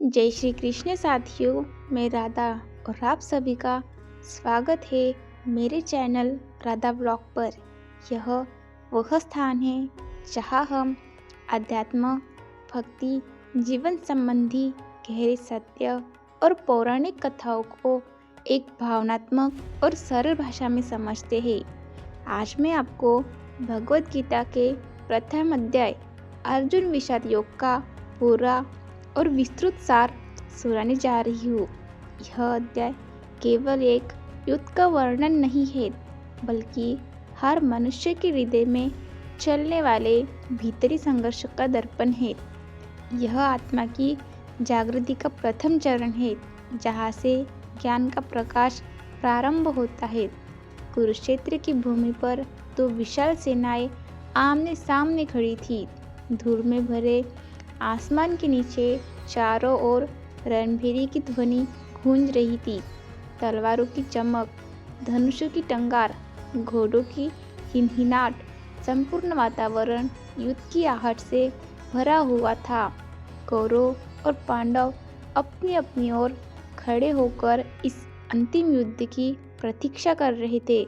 जय श्री कृष्ण साथियों, मैं राधा और आप सभी का स्वागत है मेरे चैनल राधा ब्लॉग पर। यह वह स्थान है जहां हम अध्यात्म, भक्ति, जीवन संबंधी गहरे सत्य और पौराणिक कथाओं को एक भावनात्मक और सरल भाषा में समझते हैं। आज मैं आपको भगवद गीता के प्रथम अध्याय अर्जुन विषाद योग का पूरा और विस्तृत सार सुनाने जा रही हूँ। यह अध्याय केवल एक युद्ध का वर्णन नहीं है, बल्कि हर मनुष्य के हृदय में चलने वाले भीतरी संघर्ष का दर्पण है। यह आत्मा की जागृति का प्रथम चरण है, जहाँ से ज्ञान का प्रकाश प्रारंभ होता है। कुरुक्षेत्र की भूमि पर दो विशाल सेनाएं आमने सामने खड़ी थी। धूल में भरे आसमान के नीचे चारों ओर रणभेरी की ध्वनि गूंज रही थी। तलवारों की चमक, धनुषों की टंकार, घोड़ों की हिनहिनाट, संपूर्ण वातावरण युद्ध की आहट से भरा हुआ था। कौरव और पांडव अपनी अपनी ओर खड़े होकर इस अंतिम युद्ध की प्रतीक्षा कर रहे थे।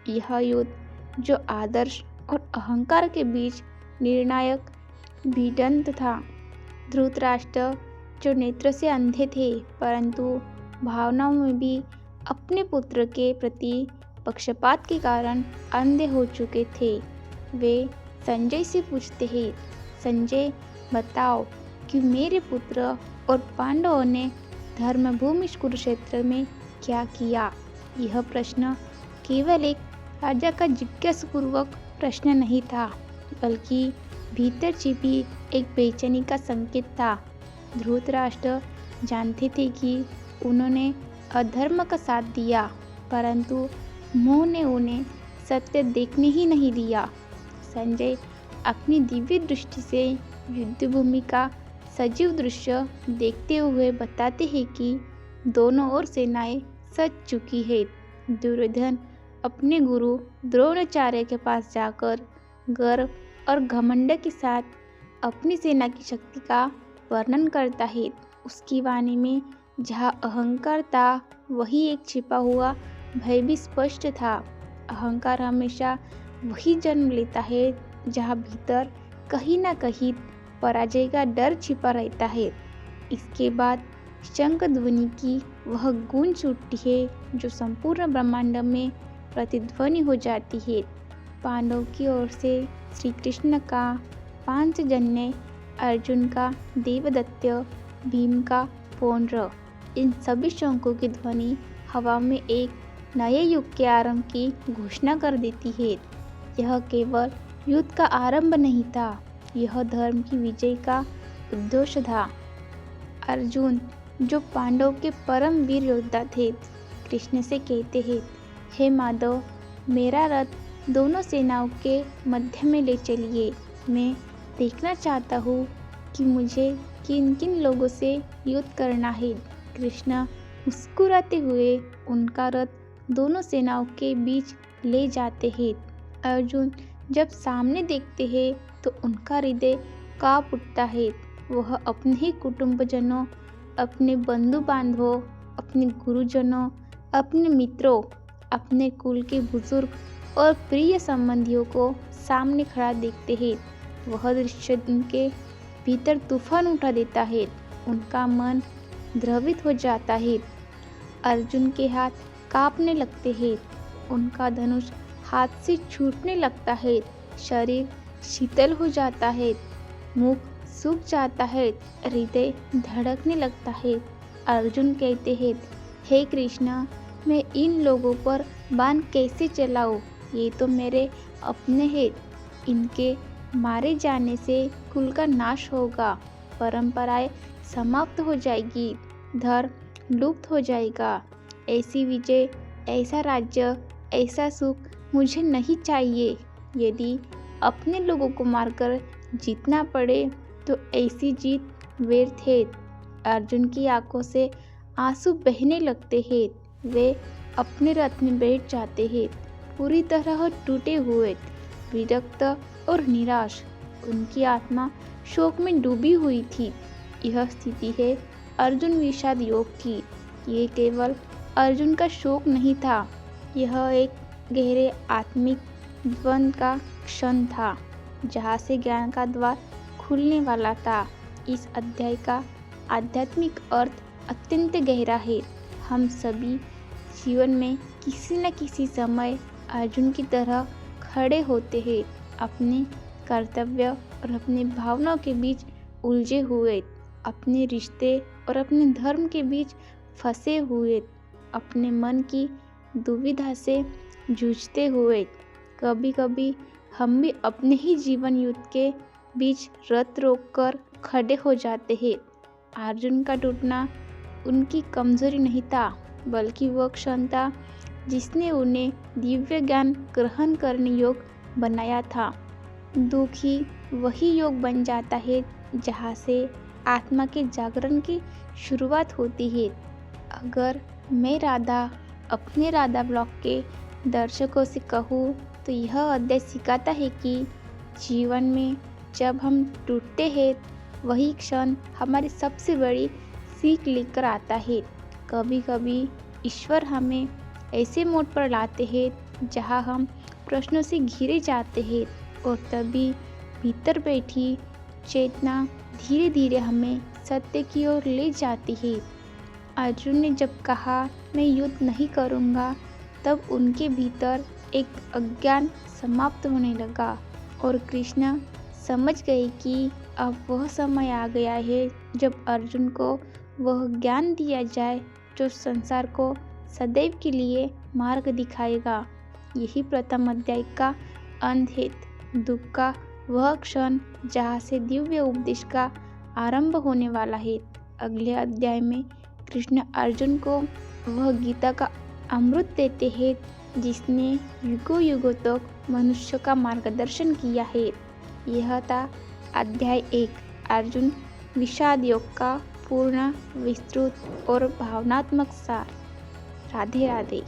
यह युद्ध जो आदर्श और अहंकार के बीच निर्णायक भिड़ंत था। धृतराष्ट्र जो नेत्र से अंधे थे, परंतु भावनाओं में भी अपने पुत्र के प्रति पक्षपात के कारण अंधे हो चुके थे। वे संजय से पूछते हैं, संजय बताओ कि मेरे पुत्र और पांडवों ने धर्मभूमि कुरुक्षेत्र में क्या किया। यह प्रश्न केवल एक राजा का जिज्ञासापूर्वक प्रश्न नहीं था, बल्कि भीतर छिपी एक बेचैनी का संकेत था। धृतराष्ट्र जानते थे कि उन्होंने अधर्म का साथ दिया, परंतु मोह ने उन्हें सत्य देखने ही नहीं दिया। संजय अपनी दिव्य दृष्टि से युद्धभूमि का सजीव दृश्य देखते हुए बताते हैं कि दोनों ओर सेनाएं सज चुकी है। दुर्योधन अपने गुरु द्रोणाचार्य के पास जाकर गर्व और घमंड के साथ अपनी सेना की शक्ति का वर्णन करता है। उसकी वाणी में जहाँ अहंकार था, वही एक छिपा हुआ भय भी स्पष्ट था। अहंकार हमेशा वही जन्म लेता है जहाँ भीतर कहीं ना कहीं पराजय का डर छिपा रहता है। इसके बाद शंख ध्वनि की वह गूंज उठती है जो संपूर्ण ब्रह्मांड में प्रतिध्वनि हो जाती है। पांडव की ओर से श्री कृष्ण का पांचजन्य, अर्जुन का देवदत्त, भीम का पौंड्र, इन सभी शंखों की ध्वनि हवा में एक नए युग के आरंभ की घोषणा कर देती है। यह केवल युद्ध का आरंभ नहीं था, यह धर्म की विजय का उद्देश था। अर्जुन जो पांडव के परम वीर योद्धा थे, कृष्ण से कहते हैं, हे माधव, मेरा रथ दोनों सेनाओं के मध्य में ले चलिए। मैं देखना चाहता हूँ कि मुझे किन किन लोगों से युद्ध करना है। कृष्ण मुस्कुराते हुए उनका रथ दोनों सेनाओं के बीच ले जाते हैं। अर्जुन जब सामने देखते हैं तो उनका हृदय कांप उठता है। वह अपने ही कुटुंबजनों, अपने बंधु बांधवों, अपने गुरुजनों, अपने मित्रों, अपने कुल के बुजुर्ग और प्रिय संबंधियों को सामने खड़ा देखते हैं। वह दृश्य उनके भीतर तूफान उठा देता है। उनका मन द्रवित हो जाता है। अर्जुन के हाथ कांपने लगते हैं। उनका धनुष हाथ से छूटने लगता है। शरीर शीतल हो जाता है। मुख सूख जाता है। हृदय धड़कने लगता है। अर्जुन कहते हैं, हे कृष्ण, मैं इन लोगों पर बाण कैसे चलाऊं? ये तो मेरे अपने हैं। इनके मारे जाने से कुल का नाश होगा, परंपराएं समाप्त हो जाएगी, धर्म लुप्त हो जाएगा। ऐसी विजय, ऐसा राज्य, ऐसा सुख मुझे नहीं चाहिए। यदि अपने लोगों को मारकर जीतना पड़े तो ऐसी जीत व्यर्थ है। अर्जुन की आंखों से आंसू बहने लगते हैं। वे अपने रथ में बैठ जाते हैं, पूरी तरह टूटे हुए, विरक्त और निराश। उनकी आत्मा शोक में डूबी हुई थी। यह स्थिति है अर्जुन विषाद योग की। ये केवल अर्जुन का शोक नहीं था, यह एक गहरे आत्मिक द्वंद का क्षण था, जहाँ से ज्ञान का द्वार खुलने वाला था। इस अध्याय का आध्यात्मिक अर्थ अत्यंत गहरा है। हम सभी जीवन में किसी न किसी समय अर्जुन की तरह खड़े होते हैं, अपने कर्तव्य और अपनी भावनाओं के बीच उलझे हुए, अपने रिश्ते और अपने धर्म के बीच फंसे हुए, अपने मन की दुविधा से जूझते हुए। कभी कभी हम भी अपने ही जीवन युद्ध के बीच रथ रोककर खड़े हो जाते हैं। अर्जुन का टूटना उनकी कमजोरी नहीं था, बल्कि वह क्षण था जिसने उन्हें दिव्य ज्ञान ग्रहण करने योग्य बनाया था। दुख ही वही योग बन जाता है जहाँ से आत्मा के जागरण की शुरुआत होती है। अगर मैं राधा अपने राधा ब्लॉग के दर्शकों से कहूँ तो यह अध्याय सिखाता है कि जीवन में जब हम टूटते हैं, वही क्षण हमारी सबसे बड़ी सीख लेकर आता है। कभी कभी ईश्वर हमें ऐसे मोड़ पर लाते हैं जहाँ हम प्रश्नों से घिरे जाते हैं, और तभी भीतर बैठी चेतना धीरे धीरे हमें सत्य की ओर ले जाती है। अर्जुन ने जब कहा मैं युद्ध नहीं करूँगा, तब उनके भीतर एक अज्ञान समाप्त होने लगा, और कृष्ण समझ गए कि अब वह समय आ गया है जब अर्जुन को वह ज्ञान दिया जाए जो संसार को सदैव के लिए मार्ग दिखाएगा। यही प्रथम अध्याय का अंत है, दुख का वह क्षण जहाँ से दिव्य उपदेश का आरंभ होने वाला है। अगले अध्याय में कृष्ण अर्जुन को वह गीता का अमृत देते हैं जिसने युगों युगों तक मनुष्य का मार्गदर्शन किया है। यह था अध्याय 1, अर्जुन विषाद योग का पूर्ण, विस्तृत और भावनात्मक सार। राधे राधे।